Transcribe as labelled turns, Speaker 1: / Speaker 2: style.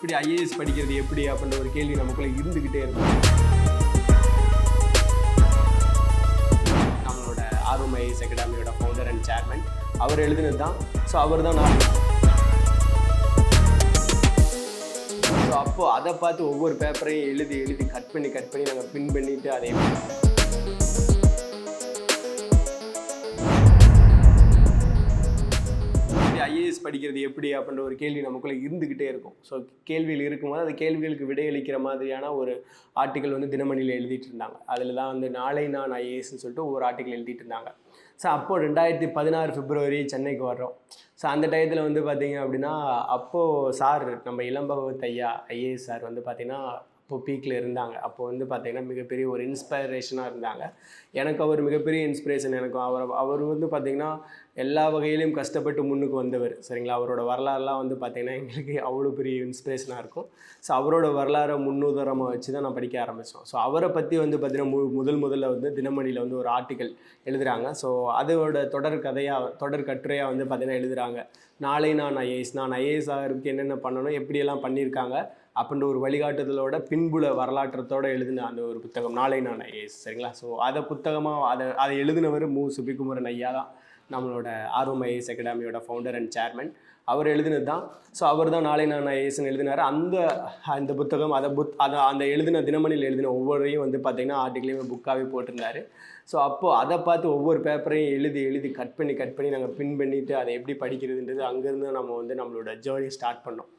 Speaker 1: இப்படி ஐஏஎஸ் படிக்கிறது எப்படி அப்படின்ற ஒரு கேள்வி நமக்குள்ள இருந்துகிட்டே இருக்கும். நம்மளோட ஆர்வம் ஐஏஎஸ் அகாடமியோட ஃபவுண்டர் அண்ட் சேர்மன் அவர் எழுதினது தான். ஸோ அவர் தான் நான். ஸோ அப்போது அதை பார்த்து ஒவ்வொரு பேப்பரையும் எழுதி எழுதி கட் பண்ணி நாங்கள் பின் பண்ணிவிட்டு அதை ஐஏஎஸ் படிக்கிறது எப்படி அப்படின்ற ஒரு கேள்வி நமக்குள்ளே இருந்துக்கிட்டே இருக்கும். ஸோ கேள்வியில் இருக்கும்போது அந்த கேள்விகளுக்கு விடையளிக்கிற மாதிரியான ஒரு ஆர்டிக்கல் வந்து தினமணியில் எழுதிட்டு இருந்தாங்க. அதில் தான் வந்து நாளை நான் ஐஏஎஸ்ன்னு சொல்லிட்டு ஒவ்வொரு ஆர்டிக்கல் எழுதிட்டு இருந்தாங்க. ஸோ அப்போது 2016 பிப்ரவரி சென்னைக்கு வர்றோம். ஸோ அந்த டயத்தில் வந்து பார்த்திங்க அப்படின்னா அப்போது சார் நம்ம இளம்பகவத் ஐயா ஐஏஎஸ் சார் வந்து பார்த்திங்கன்னா அப்போது பீக்கில் இருந்தாங்க. அப்போது வந்து பார்த்திங்கன்னா மிகப்பெரிய ஒரு இன்ஸ்பைரேஷனாக இருந்தாங்க. எனக்கு அவர் மிகப்பெரிய இன்ஸ்பிரேஷன். எனக்கும் அவர் வந்து பார்த்திங்கன்னா எல்லா வகையிலையும் கஷ்டப்பட்டு முன்னுக்கு வந்தவர். சரிங்களா? அவரோட வரலாறுலாம் வந்து பார்த்திங்கன்னா எங்களுக்கு அவ்வளோ பெரிய இன்ஸ்பிரேஷனாக இருக்கும். ஸோ அவரோட வரலாறை முன்னுதாரணமாக வச்சு தான் நான் படிக்க ஆரம்பித்தோம். ஸோ அவரை பற்றி வந்து பார்த்திங்கன்னா முதல்ல வந்து தினமணியில் வந்து ஒரு ஆர்டிக்கல் எழுதுகிறாங்க. ஸோ அதோட தொடர் கட்டுரையாக வந்து பார்த்திங்கன்னா எழுதுகிறாங்க. நாளை நான் ஐஏஎஸ் ஆகிறதுக்கு என்னென்ன பண்ணணும், எப்படியெல்லாம் பண்ணியிருக்காங்க அப்படின்ற ஒரு வழிகாட்டுதலோட பின்புல வரலாற்றத்தோடு எழுதின அந்த ஒரு புத்தகம் நாளை நான் ஐஏஎஸ். சரிங்களா? ஸோ அதை புத்தகமாக அதை எழுதினவர் மு. சுபிக்குமரன் ஐயா தான், நம்மளோட ஆர்வம் ஐஏஎஸ் அகாடமியோட ஃபவுண்டர் அண்ட் சேர்மன். அவர் எழுதினது தான். ஸோ அவர் தான் நாளை நான் ஐஏஎஸ்ன்னு எழுதினார். அந்த புத்தகம் அந்த எழுதின தினமணியில் எழுதின ஒவ்வொருவரையும் வந்து பார்த்திங்கன்னா ஆர்டிக்கலையும் புக்காகவே போட்டிருந்தார். ஸோ அப்போது அதை பார்த்து ஒவ்வொரு பேப்பரையும் எழுதி எழுதி கட் பண்ணி நாங்கள் பின் பண்ணிவிட்டு அதை எப்படி படிக்கிறதுன்றது அங்கேருந்து நம்ம வந்து நம்மளோட ஜேர்னி ஸ்டார்ட் பண்ணோம்.